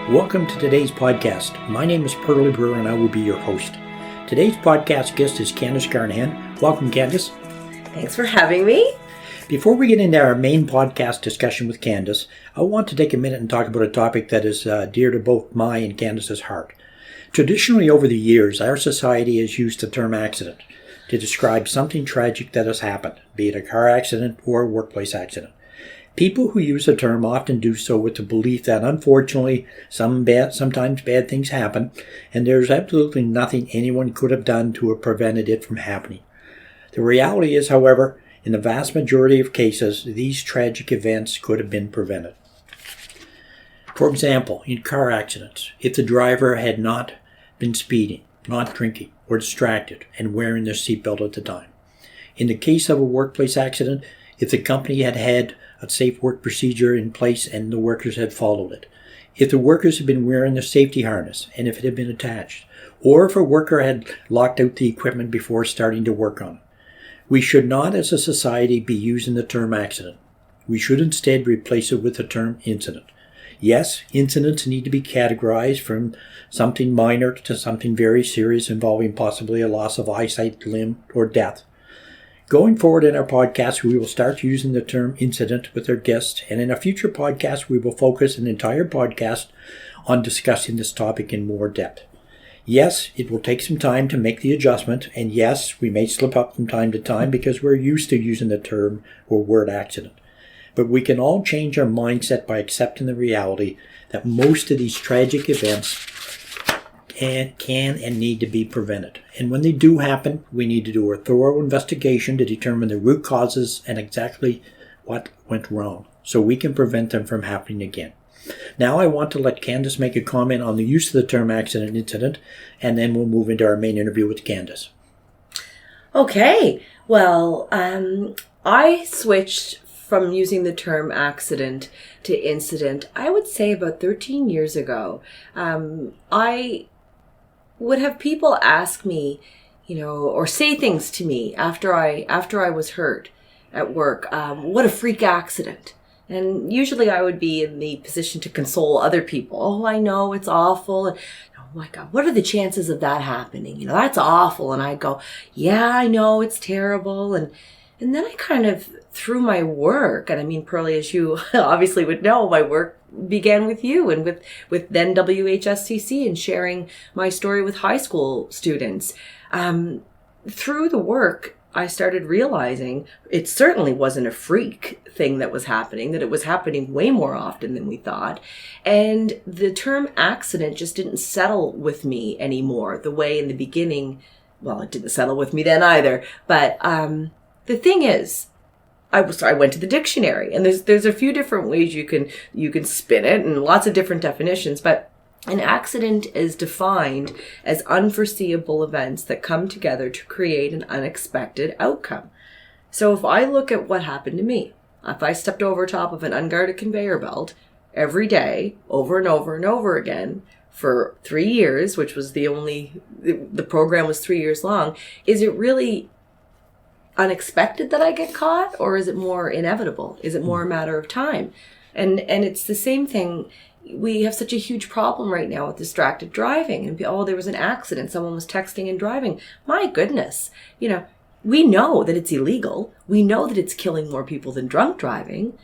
Welcome to today's podcast. My name is Pearlie Brewer and I will be your host. Today's podcast guest is Candace Carnahan. Welcome, Candace. Thanks for having me. Before we get into our main podcast discussion with Candace, I want to take a minute and talk about a topic that is dear to both my and Candace's heart. Traditionally, over the years, our society has used the term accident to describe something tragic that has happened, be it a car accident or a workplace accident. People who use the term often do so with the belief that unfortunately sometimes bad things happen, and there's absolutely nothing anyone could have done to have prevented it from happening. The reality is, however, in the vast majority of cases, these tragic events could have been prevented. For example, in car accidents, if the driver had not been speeding, not drinking, or distracted, and wearing their seatbelt at the time. In the case of a workplace accident, if the company had had a safe work procedure in place and the workers had followed it. If the workers had been wearing their safety harness and if it had been attached. Or if a worker had locked out the equipment before starting to work on it. We should not as a society be using the term accident. We should instead replace it with the term incident. Yes, incidents need to be categorized from something minor to something very serious involving possibly a loss of eyesight, limb, or death. Going forward in our podcast, we will start using the term incident with our guests, and in a future podcast, we will focus an entire podcast on discussing this topic in more depth. Yes, it will take some time to make the adjustment, and yes, we may slip up from time to time because we're used to using the term or word accident. But we can all change our mindset by accepting the reality that most of these tragic events can and need to be prevented. And when they do happen, we need to do a thorough investigation to determine the root causes and exactly what went wrong so we can prevent them from happening again. Now I want to let Candace make a comment on the use of the term accident incident, and then we'll move into our main interview with Candace. Okay. Well, I switched from using the term accident to incident, I would say about 13 years ago. I would have people ask me, or say things to me after I was hurt at work. What a freak accident. And usually I would be in the position to console other people. Oh, I know it's awful. And, oh my God, what are the chances of that happening? That's awful. And I'd go, yeah, I know it's terrible. And then I kind of, through my work, and I mean, Pearlie, as you obviously would know, my work began with you and with then WHSCC and sharing my story with high school students. Through the work, I started realizing it certainly wasn't a freak thing that was happening, that it was happening way more often than we thought. And the term accident just didn't settle with me anymore the way in the beginning. Well, it didn't settle with me then either. But the thing is, I went to the dictionary, and there's a few different ways you can spin it and lots of different definitions, but an accident is defined as unforeseeable events that come together to create an unexpected outcome. So if I look at what happened to me, if I stepped over top of an unguarded conveyor belt every day, over and over and over again, for 3 years, which was the program was 3 years long, is it really unexpected that I get caught, or is it more inevitable? Is it more a matter of time? And it's the same thing. We have such a huge problem right now with distracted driving, and there was an accident, someone was texting and driving. My goodness, we know that it's illegal. We know that it's killing more people than drunk driving.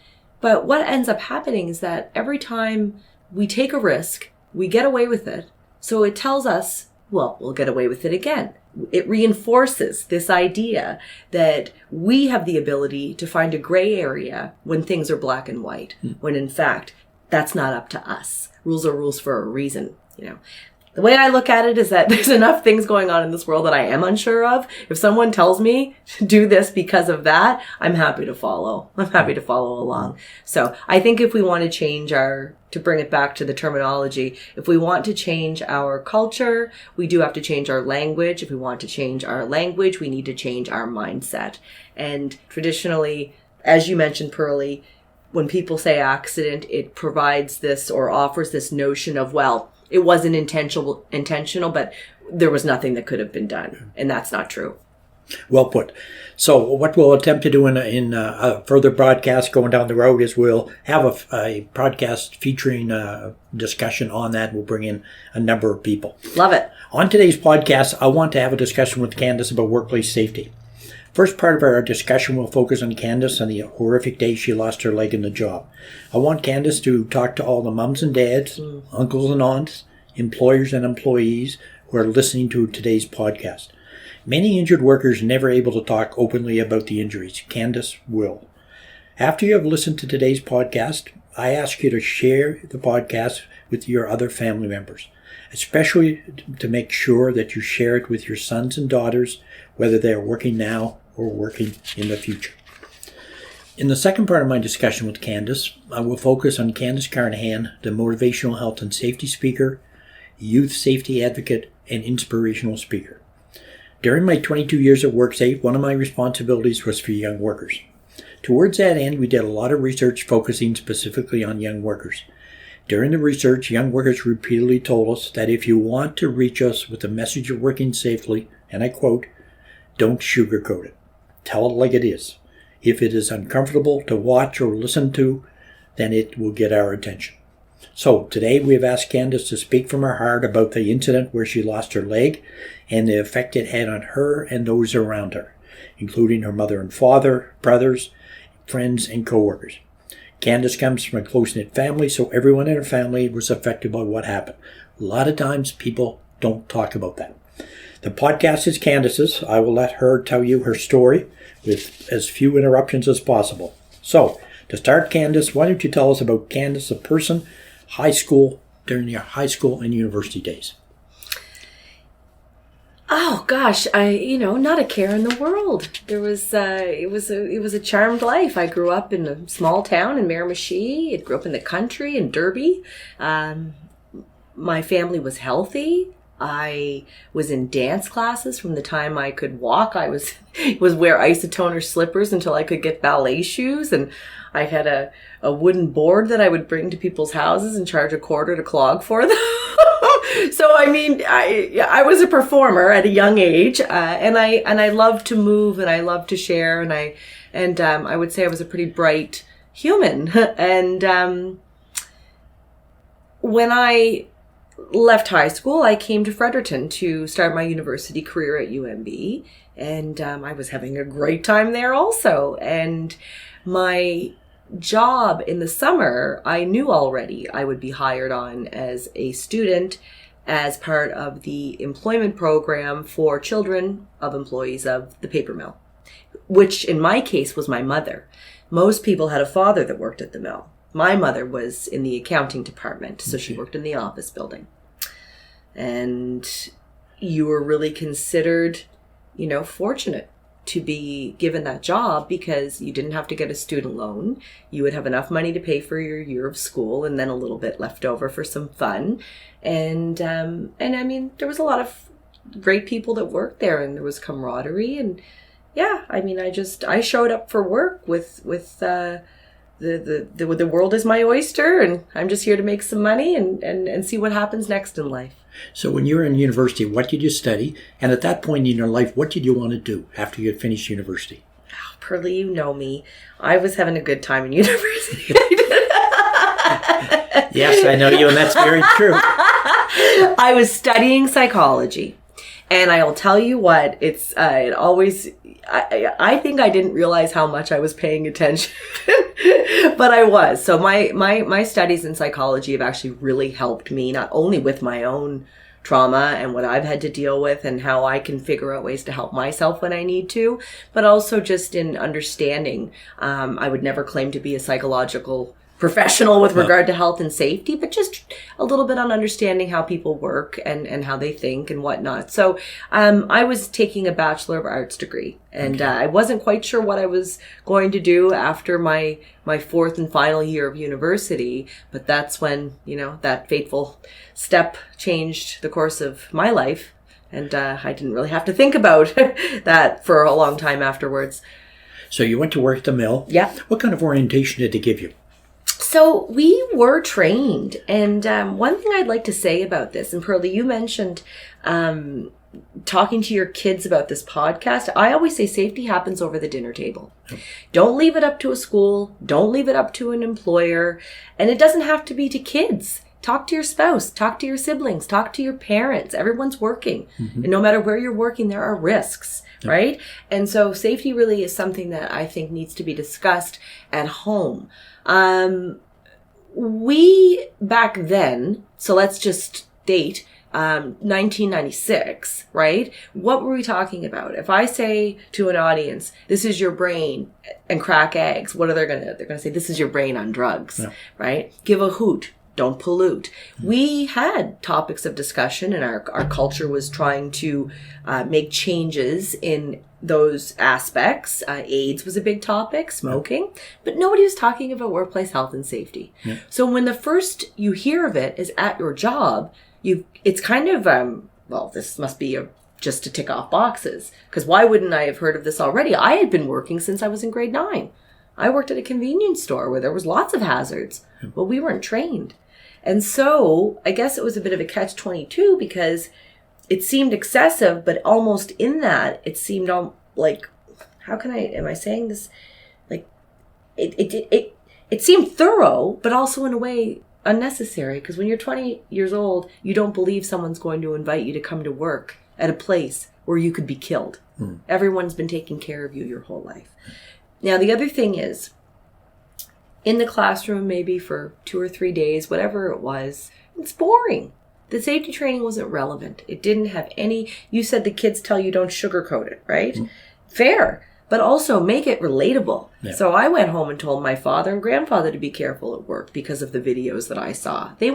But what ends up happening is that every time we take a risk, we get away with it. So it tells us, well, we'll get away with it again. It reinforces this idea that we have the ability to find a gray area when things are black and white, when in fact, that's not up to us. Rules are rules for a reason. The way I look at it is that there's enough things going on in this world that I am unsure of. If someone tells me to do this because of that, I'm happy to follow. I'm happy to follow along. So I think if we want to change to bring it back to the terminology, if we want to change our culture, we do have to change our language. If we want to change our language, we need to change our mindset. And traditionally, as you mentioned, Pearlie, when people say accident, it provides this or offers this notion of, well, it wasn't intentional, but there was nothing that could have been done. And that's not true. Well put. So what we'll attempt to do in a further broadcast going down the road is we'll have a podcast featuring a discussion on that. We'll bring in a number of people. Love it. On today's podcast, I want to have a discussion with Candace about workplace safety. First part of our discussion will focus on Candace and the horrific day she lost her leg in the job. I want Candace to talk to all the mums and dads, uncles and aunts, employers and employees who are listening to today's podcast. Many injured workers never able to talk openly about the injuries. Candace will. After you have listened to today's podcast, I ask you to share the podcast with your other family members, especially to make sure that you share it with your sons and daughters, whether they are working now or working in the future. In the second part of my discussion with Candace, I will focus on Candace Carnahan, the motivational health and safety speaker, youth safety advocate, and inspirational speaker. During my 22 years at WorkSafe, one of my responsibilities was for young workers. Towards that end, we did a lot of research focusing specifically on young workers. During the research, young workers repeatedly told us that if you want to reach us with the message of working safely, and I quote, don't sugarcoat it. Tell it like it is. If it is uncomfortable to watch or listen to, then it will get our attention. So today we have asked Candace to speak from her heart about the incident where she lost her leg and the effect it had on her and those around her, including her mother and father, brothers, friends, and co-workers. Candace comes from a close-knit family, so everyone in her family was affected by what happened. A lot of times people don't talk about that. The podcast is Candace's. I will let her tell you her story with as few interruptions as possible. So, to start, Candace, why don't you tell us about Candace, the person, during your high school and university days? Oh gosh, not a care in the world. There was, it was a charmed life. I grew up in a small town in Miramichi. I grew up in the country in Derby. My family was healthy. I was in dance classes from the time I could walk. I was wear isotoner slippers until I could get ballet shoes, and I had a wooden board that I would bring to people's houses and charge $0.25 to clog for them. So I was a performer at a young age, and I loved to move and I loved to share, and I would say I was a pretty bright human. And when I left high school, I came to Fredericton to start my university career at UMB, and I was having a great time there also. And my job in the summer, I knew already I would be hired on as a student as part of the employment program for children of employees of the paper mill, which in my case was my mother. Most people had a father that worked at the mill. My mother was in the accounting department, so she worked in the office building. And you were really considered, fortunate to be given that job because you didn't have to get a student loan. You would have enough money to pay for your year of school and then a little bit left over for some fun. And there was a lot of great people that worked there, and there was camaraderie. And yeah, I showed up for work with the world is my oyster, and I'm just here to make some money and see what happens next in life. So when you were in university, what did you study? And at that point in your life, what did you want to do after you had finished university? Oh, Pearlie, you know me. I was having a good time in university. Yes, I know you, and that's very true. I was studying psychology. And I'll tell you what, I think I didn't realize how much I was paying attention, but I was. So my studies in psychology have actually really helped me, not only with my own trauma and what I've had to deal with and how I can figure out ways to help myself when I need to, but also just in understanding. I would never claim to be a psychological professional with regard to health and safety, but just a little bit on understanding how people work and how they think and whatnot. So I was taking a Bachelor of Arts degree, and I wasn't quite sure what I was going to do after my fourth and final year of university, but that's when, that fateful step changed the course of my life, and I didn't really have to think about that for a long time afterwards. So you went to work at the mill. Yeah. What kind of orientation did they give you? So we were trained, and one thing I'd like to say about this, and Pearlie, you mentioned talking to your kids about this podcast, I always say safety happens over the dinner table. Don't leave it up to a school. Don't leave it up to an employer. And it doesn't have to be to kids. Talk to your spouse, talk to your siblings, talk to your parents. Everyone's working. And no matter where you're working, there are risks, right? And so safety really is something that I think needs to be discussed at home. We, back then, so let's just date, 1996, right? What were we talking about? If I say to an audience, this is your brain and crack eggs, what are they going to do? They're going to say, this is your brain on drugs, right? Give a hoot. Don't pollute. We had topics of discussion, and our culture was trying to make changes in those aspects. AIDS was a big topic, smoking, but nobody was talking about workplace health and safety. So when the first you hear of it is at your job, it's kind of, well, this must be just to tick off boxes, because why wouldn't I have heard of this already? I had been working since I was in grade 9. I worked at a convenience store where there was lots of hazards, but we weren't trained. And so I guess it was a bit of a catch-22 because it seemed excessive, but almost in that it seemed like, am I saying this? Like it seemed thorough, but also in a way unnecessary, because when you're 20 years old, you don't believe someone's going to invite you to come to work at a place where you could be killed. Everyone's been taking care of you your whole life. Now, the other thing is, in the classroom, maybe for 2 or 3 days, whatever it was, it's boring. The safety training wasn't relevant. It didn't have any, you said the kids tell you don't sugarcoat it, right? Fair. But also make it relatable. So I went home and told my father and grandfather to be careful at work because of the videos that I saw. They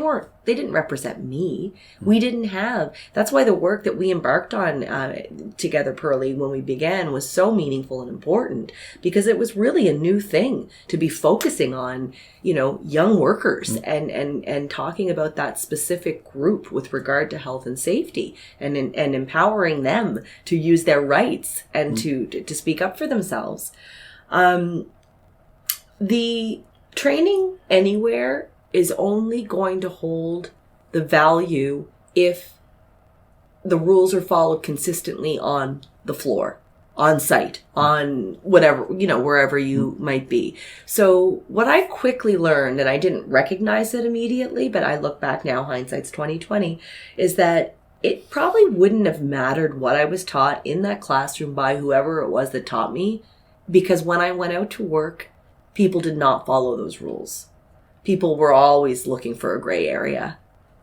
didn't represent me. We didn't have, that's why the work that we embarked on together, Pearlie, when we began was so meaningful and important, because it was really a new thing to be focusing on, young workers and talking about that specific group with regard to health and safety and empowering them to use their rights and to speak up for themselves. The training anywhere is only going to hold the value if the rules are followed consistently on the floor, on site, on whatever, wherever you might be. So what I quickly learned, and I didn't recognize it immediately, but I look back now, hindsight's 20/20, is that it probably wouldn't have mattered what I was taught in that classroom by whoever it was that taught me, because when I went out to work, people did not follow those rules. People were always looking for a gray area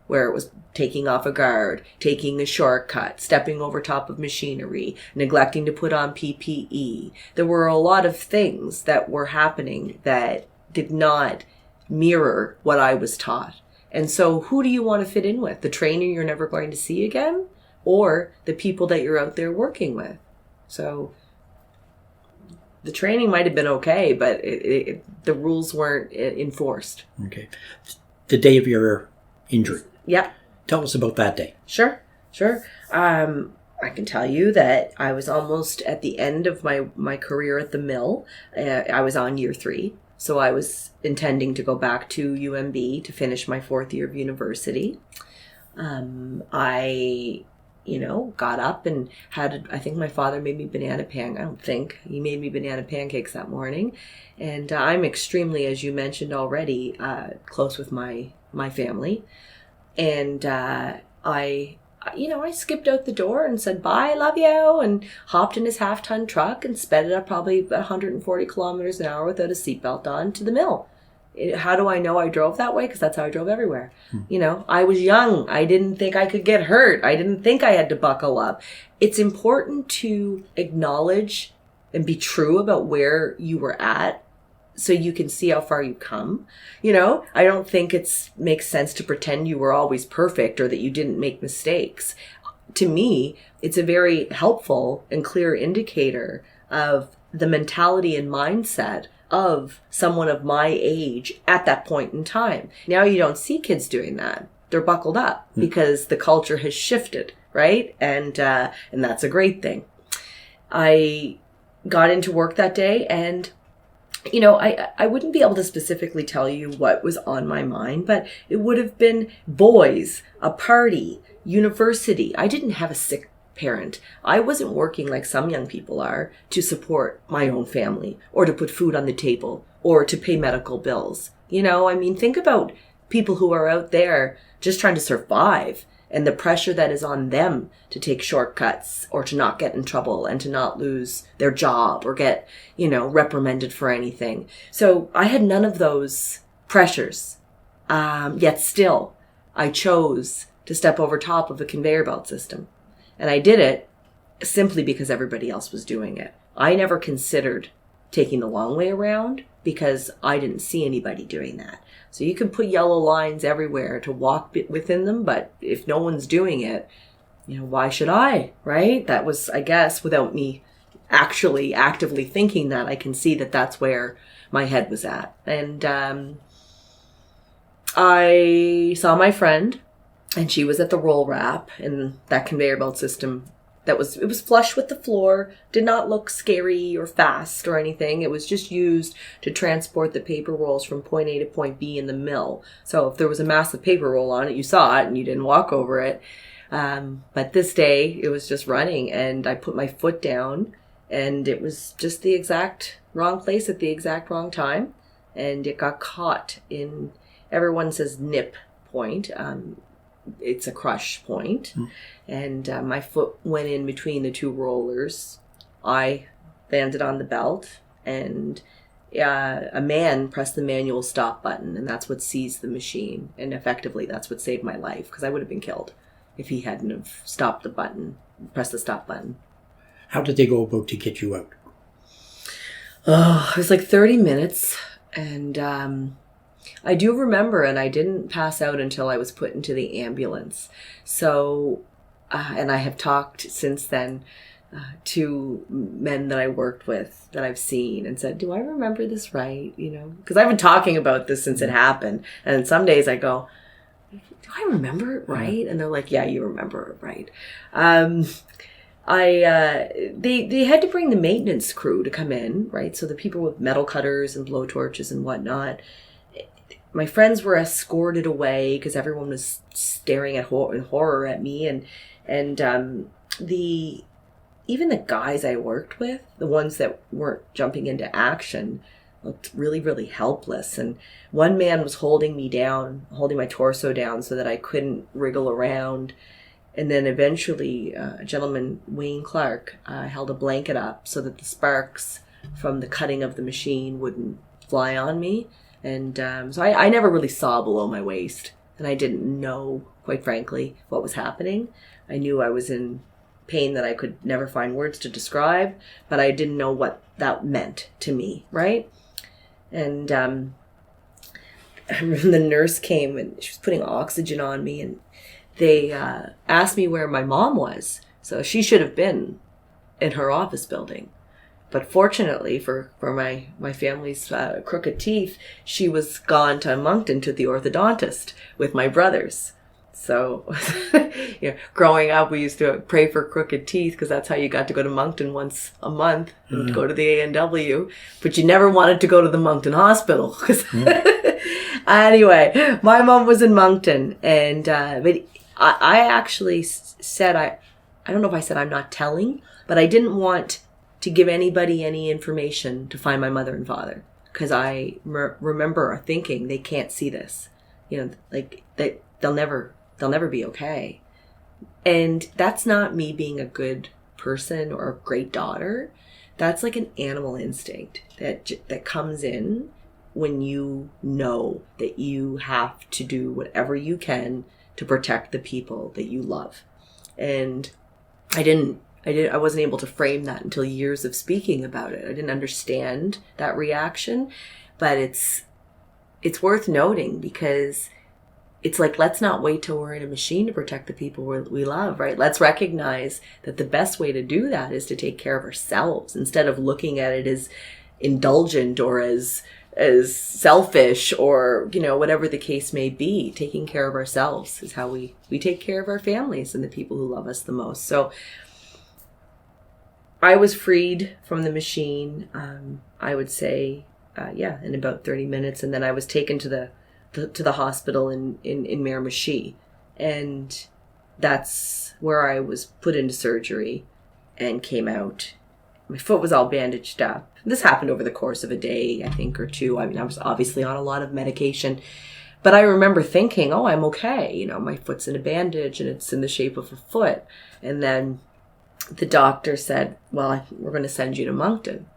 where it was taking off a guard, taking a shortcut, stepping over top of machinery, neglecting to put on PPE. There were a lot of things that were happening that did not mirror what I was taught. And so who do you want to fit in with? The trainer you're never going to see again, or the people that you're out there working with? So the training might have been okay, but the rules weren't enforced. Okay. The day of your injury. Yeah. Tell us about that day. Sure. I can tell you that I was almost at the end of my career at the mill. I was on year 3. So I was intending to go back to UMB to finish my 4th year of university. I got up and I think my father made me he made me banana pancakes that morning. And I'm extremely, as you mentioned already, close with my family. And I skipped out the door and said, bye, love you, and hopped in his half-ton truck and sped it up probably 140 kilometers an hour without a seatbelt on to the mill. How do I know I drove that way? Because that's how I drove everywhere. I was young. I didn't think I could get hurt. I didn't think I had to buckle up. It's important to acknowledge and be true about where you were at so you can see how far you come. I don't think it makes sense to pretend you were always perfect or that you didn't make mistakes. To me, it's a very helpful and clear indicator of the mentality and mindset of someone of my age at that point in time. Now you don't see kids doing that. They're buckled up because the culture has shifted, right? And that's a great thing. I got into work that day, and I wouldn't be able to specifically tell you what was on my mind, but it would have been boys, a party, university. I didn't have a sick parent. I wasn't working like some young people are to support my own family or to put food on the table or to pay medical bills. You know, I mean, think about people who are out there just trying to survive and the pressure that is on them to take shortcuts or to not get in trouble and to not lose their job or get, you know, reprimanded for anything. So I had none of those pressures. Yet still, I chose to step over top of a conveyor belt system. And I did it simply because everybody else was doing it. I never considered taking the long way around because I didn't see anybody doing that. So you can put yellow lines everywhere to walk within them, but if no one's doing it, you know, why should I, right? That was, I guess, without me actually actively thinking that, I can see that that's where my head was at. And I saw my friend, and she was at the roll wrap in that conveyor belt system. It was flush with the floor, did not look scary or fast or anything. It was just used to transport the paper rolls from point A to point B in the mill. So if there was a massive paper roll on it, you saw it and you didn't walk over it. But this day it was just running, and I put my foot down, and it was just the exact wrong place at the exact wrong time. And it got caught in, everyone says nip point. It's a crush point. And my foot went in between the two rollers. I landed on the belt, and a man pressed the manual stop button, and that's what seized the machine. And effectively, that's what saved my life, because I would have been killed if he hadn't have stopped the button, pressed the stop button. How did they go about to get you out? Oh, it was like 30 minutes, and I do remember, and I didn't pass out until I was put into the ambulance. So, and I have talked since then to men that I worked with that I've seen and said, do I remember this right? You know, because I've been talking about this since it happened. And some days I go, do I remember it right? And they're like, yeah, you remember it right. They had to bring the maintenance crew to come in, right? So the people with metal cutters and blowtorches and whatnot. My friends were escorted away because everyone was staring in horror at me, and even the guys I worked with, the ones that weren't jumping into action, looked really, really helpless. And one man was holding me down, holding my torso down so that I couldn't wriggle around. And then eventually, a gentleman, Wayne Clark, held a blanket up so that the sparks from the cutting of the machine wouldn't fly on me. And so I never really saw below my waist, and I didn't know, quite frankly, what was happening. I knew I was in pain that I could never find words to describe, but I didn't know what that meant to me, right? And I remember the nurse came, and she was putting oxygen on me, and they asked me where my mom was. So she should have been in her office building. But fortunately for my family's crooked teeth, she was gone to Moncton to the orthodontist with my brothers. So, you know, growing up, we used to pray for crooked teeth because that's how you got to go to Moncton once a month and go to the A&W. But you never wanted to go to the Moncton hospital. Anyway, my mom was in Moncton, and but I actually said, I don't know if I said I'm not telling, but I didn't want to give anybody any information to find my mother and father, because I remember thinking they can't see this, you know, like they'll never be okay. And that's not me being a good person or a great daughter. That's like an animal instinct that comes in when you know that you have to do whatever you can to protect the people that you love. And I wasn't able to frame that until years of speaking about it. I didn't understand that reaction, but it's worth noting, because it's like, let's not wait till we're in a machine to protect the people we love, right? Let's recognize that the best way to do that is to take care of ourselves, instead of looking at it as indulgent or as selfish, or, you know, whatever the case may be. Taking care of ourselves is how we take care of our families and the people who love us the most. So I was freed from the machine, I would say, in about 30 minutes. And then I was taken to the hospital in Miramichi. And that's where I was put into surgery and came out. My foot was all bandaged up. This happened over the course of a day, I think, or two. I mean, I was obviously on a lot of medication. But I remember thinking, oh, I'm okay. You know, my foot's in a bandage and it's in the shape of a foot. And then the doctor said, well, we're going to send you to Moncton.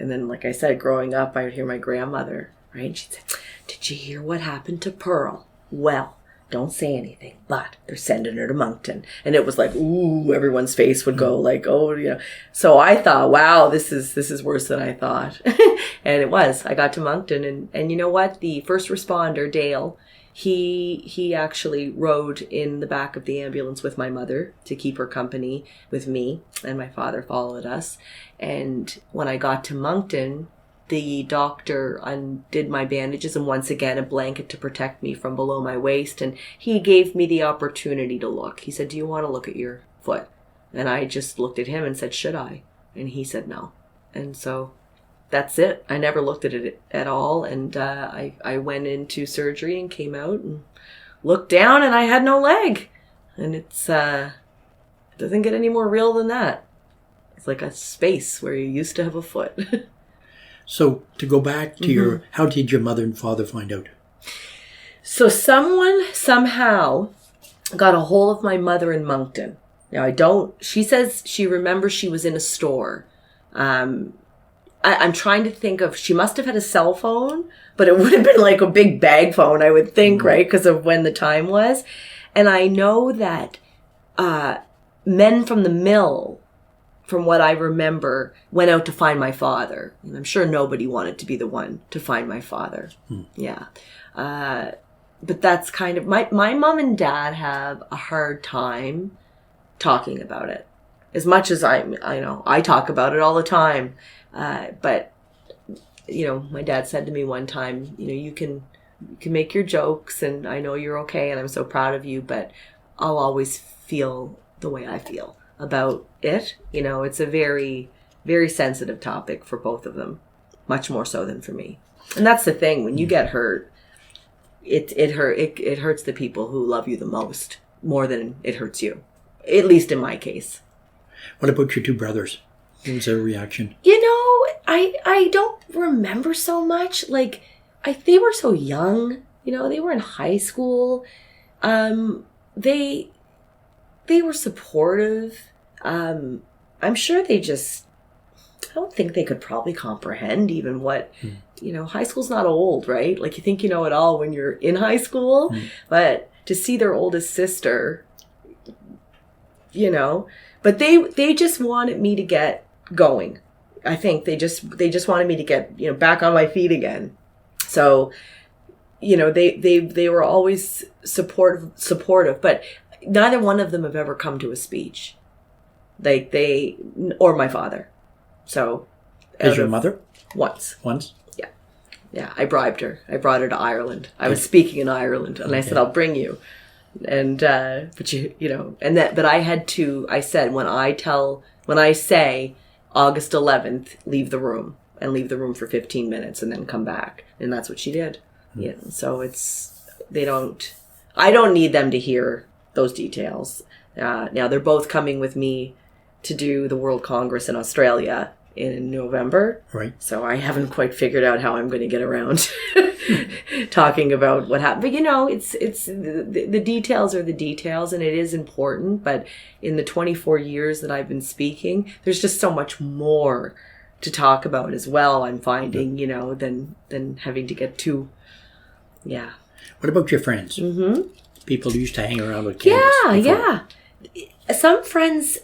And then, like I said, growing up, I would hear my grandmother, right? She'd say, did you hear what happened to Pearl? Well, don't say anything, but they're sending her to Moncton. And it was like, ooh, everyone's face would go like, oh, you know. So I thought, wow, this is worse than I thought. And it was. I got to Moncton, and you know what? The first responder, Dale, he actually rode in the back of the ambulance with my mother to keep her company with me, and my father followed us. And when I got to Moncton, the doctor undid my bandages and once again a blanket to protect me from below my waist. And he gave me the opportunity to look. He said, do you want to look at your foot? And I just looked at him and said, should I? And he said no. And so that's it. I never looked at it at all. And I went into surgery and came out and looked down and I had no leg. And it's doesn't get any more real than that. It's like a space where you used to have a foot. So to go back to how did your mother and father find out? So someone somehow got a hold of my mother in Moncton. Now she says she remembers she was in a store. I'm trying to think of, she must have had a cell phone, but it would have been like a big bag phone, I would think, right? Because of when the time was. And I know that men from the mill, from what I remember, went out to find my father. And I'm sure nobody wanted to be the one to find my father. Yeah. But that's kind of, my mom and dad have a hard time talking about it. As much as I know, I talk about it all the time. But, you know, my dad said to me one time, you know, you can make your jokes and I know you're okay and I'm so proud of you, but I'll always feel the way I feel about it. You know, it's a very, very sensitive topic for both of them, much more so than for me. And that's the thing, when you get hurt, it hurts the people who love you the most, more than it hurts you, at least in my case. What about your two brothers? What was their reaction? You know, I don't remember so much. Like, they were so young, you know, they were in high school. They were supportive. I'm sure I don't think they could probably comprehend even what, you know, high school's not old, right? Like, you think you know it all when you're in high school, but to see their oldest sister, you know, but they just wanted me to get going. I think they just wanted me to get, you know, back on my feet again. So, you know, they were always supportive, but neither one of them have ever come to a speech. Like or my father. So. As your mother? Once. Yeah. Yeah. I bribed her. I brought her to Ireland. I was speaking in Ireland and I said, I'll bring you. And, but you know, but I said, when I say August 11th, leave the room for 15 minutes and then come back. And that's what she did. Yeah. So I don't need them to hear those details. Now they're both coming with me to do the World Congress in Australia in November. Right. So I haven't quite figured out how I'm going to get around talking about what happened. But, you know, it's the details are the details, and it is important. But in the 24 years that I've been speaking, there's just so much more to talk about as well, I'm finding, you know, than having to get too, yeah. What about your friends? People who used to hang around with Candace before. Yeah. Some friends,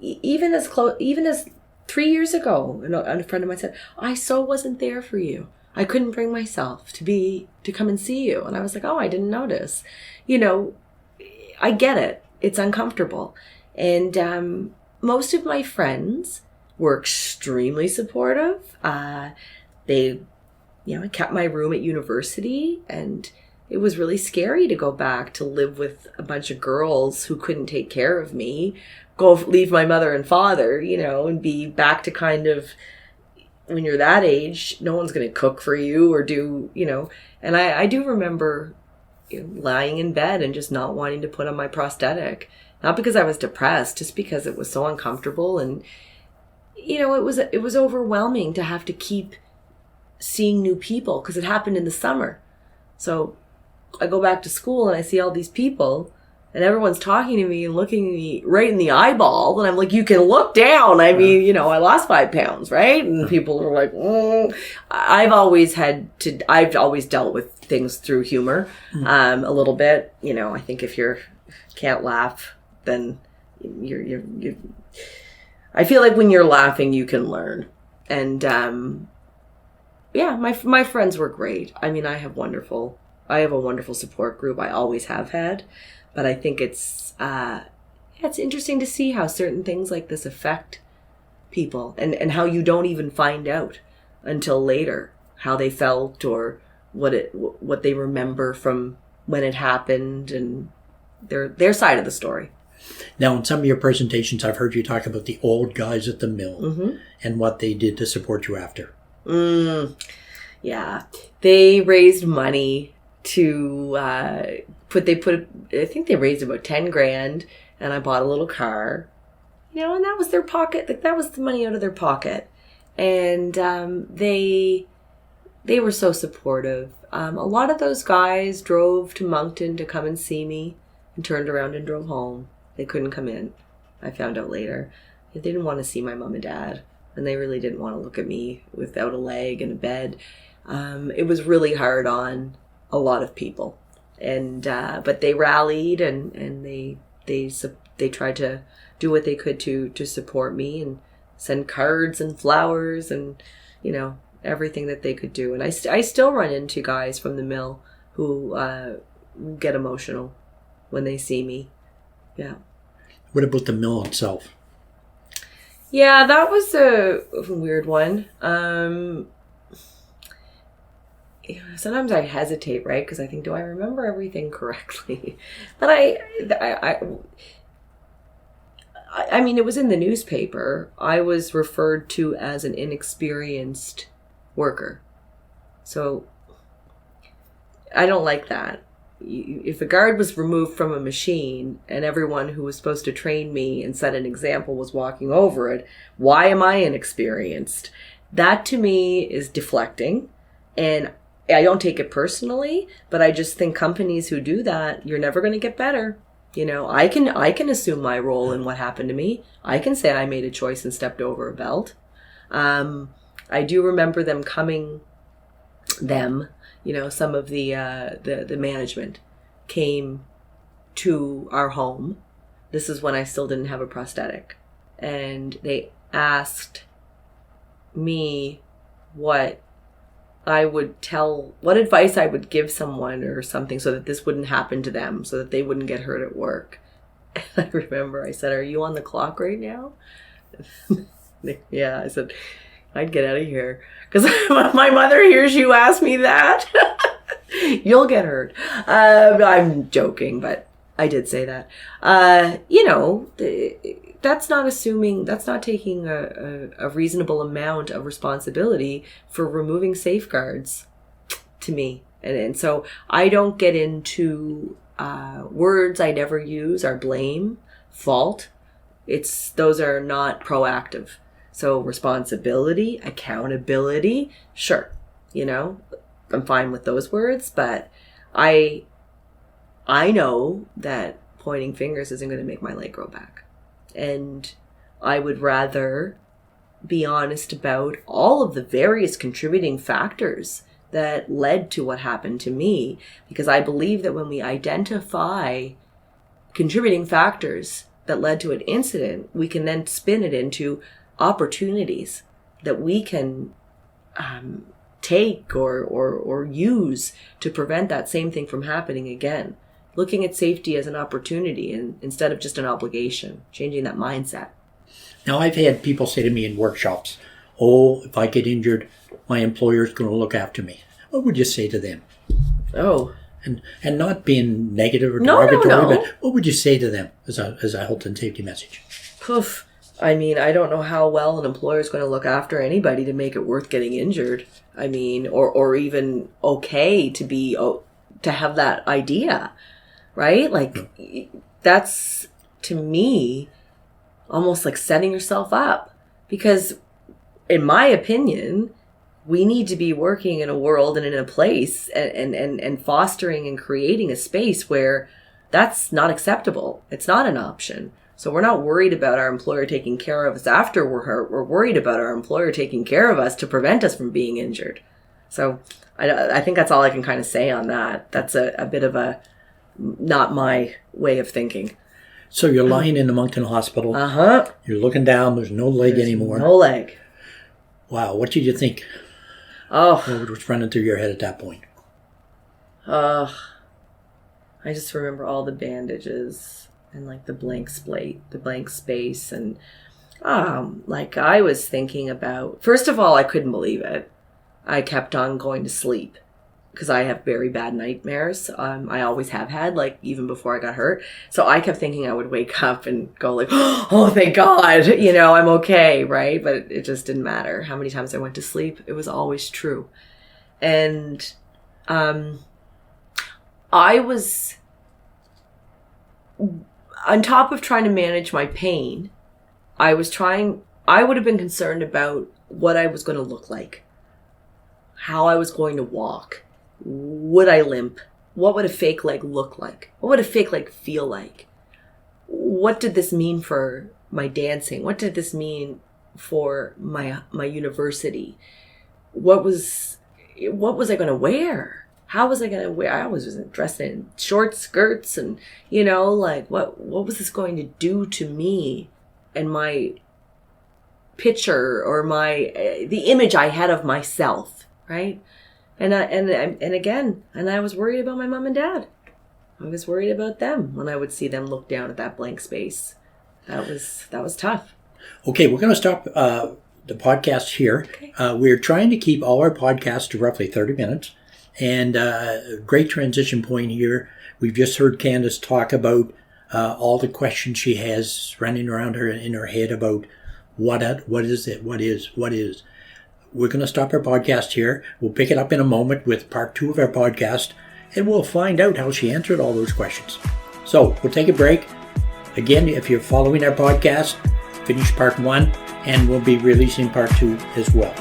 even as 3 years ago, a friend of mine said, I so wasn't there for you. I couldn't bring myself to come and see you. And I was like, oh, I didn't notice. You know, I get it. It's uncomfortable. And most of my friends were extremely supportive. They, you know, I kept my room at university, and it was really scary to go back to live with a bunch of girls who couldn't take care of me, leave my mother and father, you know, and be back to kind of, when you're that age, no one's going to cook for you or do, you know. And I do remember lying in bed and just not wanting to put on my prosthetic. Not because I was depressed, just because it was so uncomfortable. And, it was overwhelming to have to keep seeing new people because it happened in the summer. So I go back to school and I see all these people and everyone's talking to me and looking at me right in the eyeball. And I'm like, you can look down. I mean, I lost 5 pounds, right? And people are like, I've always dealt with things through humor, a little bit. I think if can't laugh, then you're I feel like when you're laughing, you can learn. And, my friends were great. I mean, I have a wonderful support group. I always have had. But I think it's interesting to see how certain things like this affect people and how you don't even find out until later how they felt or what they remember from when it happened and their side of the story. Now, in some of your presentations, I've heard you talk about the old guys at the mill and what they did to support you after. Yeah. They raised money to I think they raised about 10 grand and I bought a little car, and that was their pocket. That was the money out of their pocket. And they were so supportive. A lot of those guys drove to Moncton to come and see me and turned around and drove home. They couldn't come in. I found out later. They didn't want to see my mom and dad, and they really didn't want to look at me without a leg and a bed. It was really hard on a lot of people, and but they rallied and they tried to do what they could to support me and send cards and flowers and everything that they could do. And I still run into guys from the mill who get emotional when they see me. Yeah. What about the mill itself? Yeah, that was a weird one. Sometimes I hesitate, right? Because I think, do I remember everything correctly? But I mean, it was in the newspaper. I was referred to as an inexperienced worker. So I don't like that. If a guard was removed from a machine and everyone who was supposed to train me and set an example was walking over it, why am I inexperienced? That to me is deflecting. And I don't take it personally, but I just think companies who do that, you're never going to get better. I can assume my role in what happened to me. I can say I made a choice and stepped over a belt. I do remember some of the management came to our home. This is when I still didn't have a prosthetic. And they asked me what advice I would give someone or something so that this wouldn't happen to them, so that they wouldn't get hurt at work. And I remember I said, "Are you on the clock right now?" Yeah, I said, "I'd get out of here. Because my mother hears you ask me that, you'll get hurt." I'm joking, but I did say that. That's not taking a reasonable amount of responsibility for removing safeguards to me. And so I don't get into words I never use are blame, fault. Those are not proactive. So responsibility, accountability, sure, I'm fine with those words, but I know that pointing fingers isn't going to make my leg grow back. And I would rather be honest about all of the various contributing factors that led to what happened to me, because I believe that when we identify contributing factors that led to an incident, we can then spin it into opportunities that we can take or use to prevent that same thing from happening again. Looking at safety as an opportunity and instead of just an obligation, changing that mindset. Now, I've had people say to me in workshops, "Oh, if I get injured, my employer's going to look after me." What would you say to them? Oh. And not being negative or derogatory, No. but what would you say to them as a health and safety message? Poof. I mean, I don't know how well an employer is going to look after anybody to make it worth getting injured. I mean, or even okay to to have that idea, right? Like, that's, to me, almost like setting yourself up. Because in my opinion, we need to be working in a world and in a place and fostering and creating a space where that's not acceptable. It's not an option. So we're not worried about our employer taking care of us after we're hurt. We're worried about our employer taking care of us to prevent us from being injured. So I think that's all I can kind of say on that. That's a bit of a not my way of thinking. So you're lying in the Moncton Hospital. Uh-huh. You're looking down. There's no leg anymore. No leg. Wow. What did you think? Oh. What was running through your head at that point? I just remember all the bandages and like the blank space. And like I was thinking about, first of all, I couldn't believe it. I kept on going to sleep because I have very bad nightmares. I always have had, like, even before I got hurt. So I kept thinking I would wake up and go like, oh, thank God, I'm okay, right? But it just didn't matter how many times I went to sleep. It was always true. And I was, on top of trying to manage my pain, I would have been concerned about what I was going to look like, how I was going to walk. Would I limp? What would a fake leg look like? What would a fake leg feel like? What did this mean for my dancing? What did this mean for my university? What was I going to wear? How was I going to wear? I was dressed in short skirts and, like what was this going to do to me and my picture or the image I had of myself, right? And I was worried about my mom and dad. I was worried about them when I would see them look down at that blank space. That was tough. Okay, we're going to stop the podcast here. Okay. We're trying to keep all our podcasts to roughly 30 minutes. And a great transition point here. We've just heard Candace talk about all the questions she has running around her in her head about what is it, what is. We're going to stop our podcast here. We'll pick it up in a moment with part 2 of our podcast, and we'll find out how she answered all those questions. So we'll take a break. Again, if you're following our podcast, finish part 1, and we'll be releasing part 2 as well.